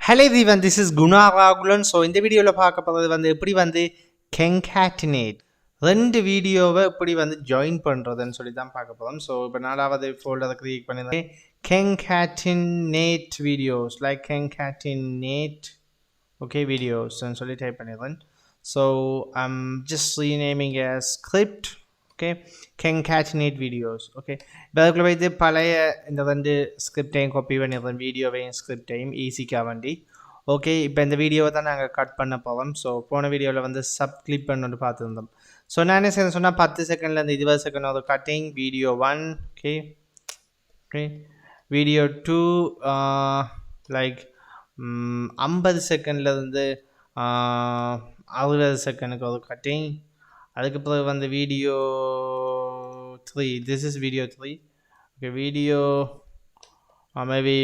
Hello everyone, this is Guna Ragulan. So இந்த வீடியோல பார்க்க போறது வந்து எப்படி வந்து concatenate ரெண்டு வீடியோவை எப்படி வந்து ஜாயின் பண்றதுன்னு சொல்லி தான் பார்க்க போறோம். ஸோ இப்போ நாலாவது ஃபோல்டரை கிரியேட் பண்ணிருக்கேன். concatenate videos like concatenate okay videos ன்னு சொல்லி டைப் பண்ணிடுறேன். So I'm just renaming as script. Okay, concatenate videos. Okay, இதுக்குள்ள வைத்து பழைய இந்த வந்து ஸ்கிரிப்டையும் காப்பி பண்ணிடுறேன், வீடியோவையும் ஸ்கிரிப்டையும் ஈஸிக்காக வேண்டி. ஓகே, இப்போ இந்த வீடியோவை தான் நாங்கள் கட் பண்ண போகிறோம். ஸோ போன வீடியோவில் வந்து சப் கிளிப் பண்ணி பார்த்துருந்தோம். ஸோ நான் என்ன செய்யணும் சொன்னால் 10 செகண்ட்லேருந்து 20 செகண்ட் ஒரு cutting video 1. Okay okay, video 2 like 50 செகண்ட்லேருந்து 60 செகண்டுக்கு ஒரு கட்டிங். அதுக்கு பிறகு வந்து video 3, this is video 3. Okay, video maybe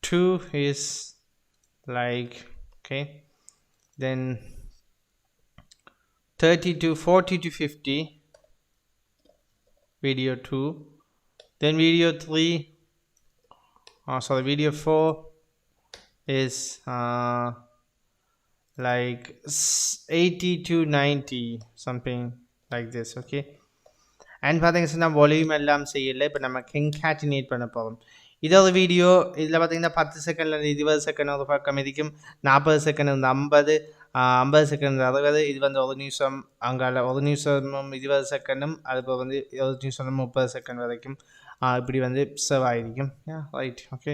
2 is like, okay, then 30 to 40 to 50 video 2, then video 3 sorry video 4 is like 80 to 90 something like this. Okay, and பார்த்தீங்கன்னா சொன்னால் volume எல்லாம் செய்யலை. இப்போ நம்ம concatenate பண்ண போகிறோம். இதோட வீடியோ இதில் பார்த்தீங்கன்னா 10 செகண்ட்லேருந்து 20 செகண்ட் ஒரு பக்கம் இருக்கும், 40 செகண்ட் இருந்து 50, 50 செகண்ட் 60. இது வந்து 1 நிமிஷம், அங்கால 1 நிமிஷமும் 20 செகண்டும், அதுக்கு வந்து 1 நிமிஷம் 30 செகண்ட் வரைக்கும் இப்படி வந்து சேவ் ஆகிருக்கும். ரைட். ஓகே,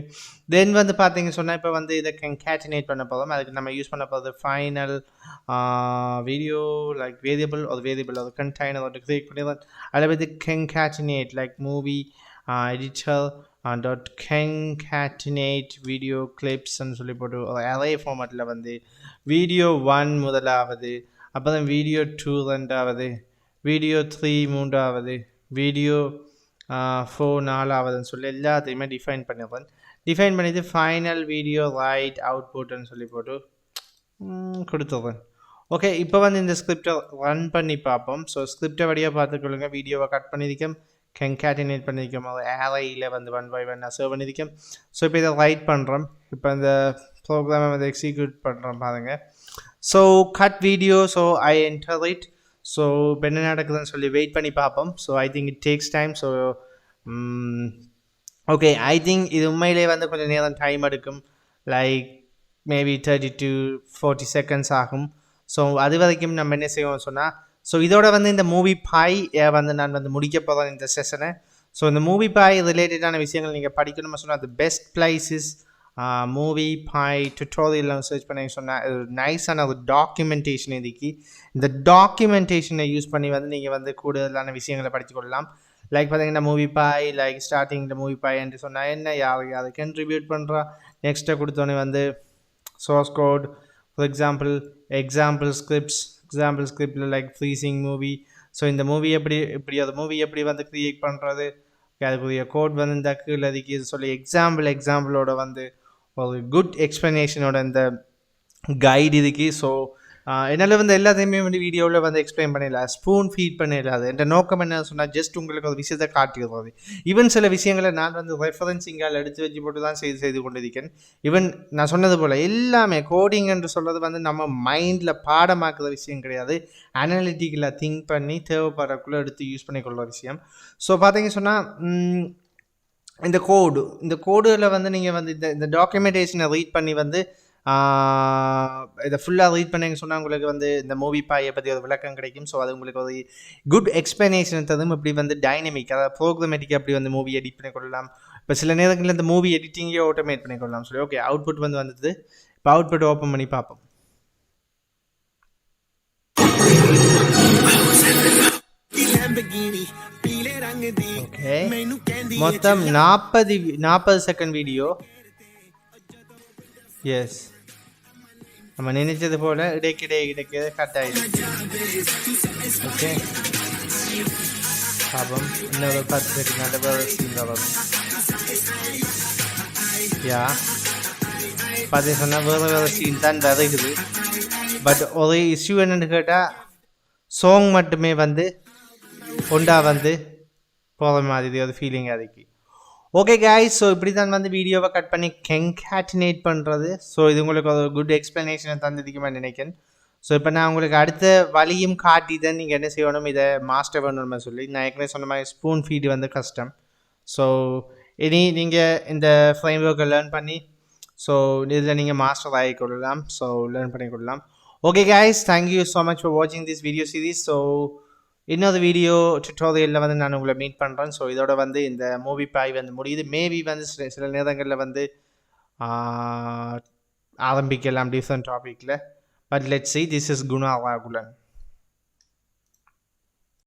தென் வந்து பார்த்தீங்க சொன்னால் இப்போ வந்து இதை concatenate பண்ண போகிறோம். அதுக்கு நம்ம யூஸ் பண்ண போகிறது ஃபைனல் வீடியோ லைக் வேரியபிள் ஒரு கண்டெய்னர் ஒன்று கிரியேட் பண்ணிடுறோம். அதில் வந்து concatenate like movie editor dot concatenate video கிளிப்ஸ்ன்னு சொல்லி போட்டு ஒரு அரே ஃபார்மேட்டில் வந்து வீடியோ 1 முதலாவது, அப்புறம் வீடியோ 2 ரெண்டாவது, வீடியோ 3 மூன்றாவது, வீடியோ 4 நாலாவதுன்னு சொல்லி எல்லாத்தையுமே டிஃபைன் பண்ணிடுறேன். டிஃபைன் பண்ணிவிட்டு ஃபைனல் வீடியோ ரைட் அவுட்புட்னு சொல்லி போட்டு கொடுத்துட்றேன். ஓகே, இப்போ வந்து இந்த ஸ்கிரிப்டை ரன் பண்ணி பார்ப்போம். ஸோ ஸ்கிரிப்டை வழியாக பார்த்துக்கொள்ளுங்க. வீடியோவை கட் பண்ணியிருக்கேன், concatenate பண்ணியிருக்கோம், அது அரேயில் வந்து 1 by 1 சேவ் பண்ணியிருக்கேன். ஸோ இப்போ இதை ரைட் பண்ணுறோம். இப்போ இந்த ப்ரோக்ராமை வந்து எக்ஸிக்யூட் பண்ணுறோம் பாருங்கள். So cut video, so I enter it. So இப்போ என்ன நடக்குதுன்னு சொல்லி வெயிட் பண்ணி பார்ப்போம். So I think it takes time. So okay, I think இது உண்மையிலே வந்து கொஞ்சம் நேரம் டைம் எடுக்கும், லைக் மேபி 30 to 40 செகண்ட்ஸ் ஆகும். ஸோ அது வரைக்கும் நம்ம என்ன செய்வோம் சொன்னால், ஸோ இதோட வந்து இந்த Moviepy வந்து நான் வந்து முடிக்க போகிறேன் இந்த செஷனை. ஸோ இந்த Moviepy ரிலேட்டடான விஷயங்கள் நீங்கள் படிக்கணும்னு சொன்னால் அது best place is Moviepy tutorial search பண்ணி சொன்னால் நைஸான ஒரு டாக்குமெண்டேஷன் இதுக்கு. இந்த டாக்குமெண்டேஷனை யூஸ் பண்ணி வந்து நீங்கள் வந்து கூடுதலான விஷயங்களை படித்துக்கொள்ளலாம். லைக் பார்த்தீங்கன்னா Moviepy லைக் ஸ்டார்டிங்கில் Moviepy என்று சொன்னால் என்ன, யாரை கண்ட்ரிபியூட் பண்ணுறா, நெக்ஸ்ட்டை கொடுத்தோன்னே வந்து சோர்ஸ் கோட், ஃபார் எக்ஸாம்பிள் ஸ்கிரிப்டில் லைக் ஃப்ரீசிங் மூவி. ஸோ இந்த மூவி எப்படி வந்து க்ரியேட் பண்ணுறது, அதுக்குரிய கோட் வந்து இந்த கீழே அதுக்கு சொல்லி எக்ஸாம்பிளோட வந்து ஒரு குட் எக்ஸ்ப்ளனேஷனோட இந்த கைடு இதுக்கு. ஸோ என்னால் வந்து எல்லாத்தையுமே வந்து வீடியோவில் வந்து எக்ஸ்பிளைன் பண்ணிடலாம், ஸ்பூன் ஃபீட் பண்ணிடலாது. என்ற நோக்கம் என்ன சொன்னால் ஜஸ்ட் உங்களுக்கு ஒரு விஷயத்தை காட்டிடுறது. ஈவன் சில விஷயங்களை நான் வந்து ரெஃபரன்ஸிங்கால் எடுத்து வச்சு போட்டு தான் செய்து கொண்டிருக்கேன். ஈவன் நான் சொன்னது போல் எல்லாமே கோடிங் என்று சொல்கிறது வந்து நம்ம மைண்டில் பாடமாக்குற விஷயம் கிடையாது, அனாலிட்டிக்கலாக திங்க் பண்ணி தேவைப்படுறக்குள்ளே எடுத்து யூஸ் பண்ணிக்கொள்கிற விஷயம். ஸோ பார்த்தீங்க சொன்னால் இந்த கோடில் வந்து நீங்கள் வந்து இந்த டாக்குமெண்டேஷனை ரீட் பண்ணி வந்து இதை ஃபுல்லாக ரீட் பண்ணிங்க சொன்னால் உங்களுக்கு வந்து இந்த Moviepy பற்றி ஒரு விளக்கம் கிடைக்கும். ஸோ அது உங்களுக்கு ஒரு குட் எக்ஸ்ப்ளனேஷன் தரும். இப்படி வந்து டைனமிக், அதாவது ப்ரோக்ராமேட்டிக்காக அப்படி வந்து மூவி எடிட் பண்ணிக்கொள்ளலாம். இப்போ சில நேரங்களில் இந்த மூவி எடிட்டிங்கே ஆட்டோமேட் பண்ணிக்கொள்ளலாம் சொல்லி. ஓகே, அவுட்புட் வந்து வந்தது. இப்போ அவுட்புட் ஓப்பன் பண்ணி பார்ப்போம். ஓகே, மொத்தம் 40 செகண்ட் வீடியோ. எஸ், நம்ம நினைச்சது போல் இடைக்கிடையே கட் ஆகிடுச்சு. ஓகே, பாப்போம் இன்னொரு 10 செகண்ட் நல்ல சீன் வரும். பார்த்து சொன்னால் வேறு சீன் தான் வருகுது. பட் ஒரு இஷ்யூ என்னென்னு கேட்டால் சாங் மட்டுமே வந்து ஒன்றா வந்து போகிற மாதிரி ஒரு ஃபீலிங் அதுக்கு. ஓகே காய்ஸ், ஸோ இப்படி தான் வந்து வீடியோவை கட் பண்ணி கெங்காட்டினேட் பண்ணுறது. ஸோ இது உங்களுக்கு ஒரு குட் எக்ஸ்ப்ளனேஷனை தந்ததுக்குமா நினைக்கிறேன். ஸோ இப்போ நான் உங்களுக்கு அடுத்த வழியும் காட்டி தான் நீங்கள் என்ன செய்யணும், இதை மாஸ்டர் பண்ணணுமா சொல்லி. நான் ஏற்கனவே சொன்ன மாதிரி ஸ்பூன் ஃபீடு வந்து கஷ்டம். ஸோ இனி நீங்கள் இந்த ஃப்ரேம் ஒர்க்கை லேர்ன் பண்ணி ஸோ இதில் நீங்கள் மாஸ்டர் ஆகிக்கொள்ளலாம். ஸோ லேர்ன் பண்ணிக்கொள்ளலாம். Okay guys, thank you so much for வாட்சிங் திஸ் வீடியோ சீரீஸ். ஸோ இன்னொரு வீடியோ டுட்டோரியலில் வந்து நான் உங்களை மீட் பண்ணுறேன். ஸோ இதோட வந்து இந்த மூவிபாய் வந்து முடியுது. மேபி வந்து சில நேரங்களில் வந்து ஆரம்பிக்கலாம் டிஃப்ரெண்ட் டாப்பிக்கில். But let's see. This is Guna Rahulan.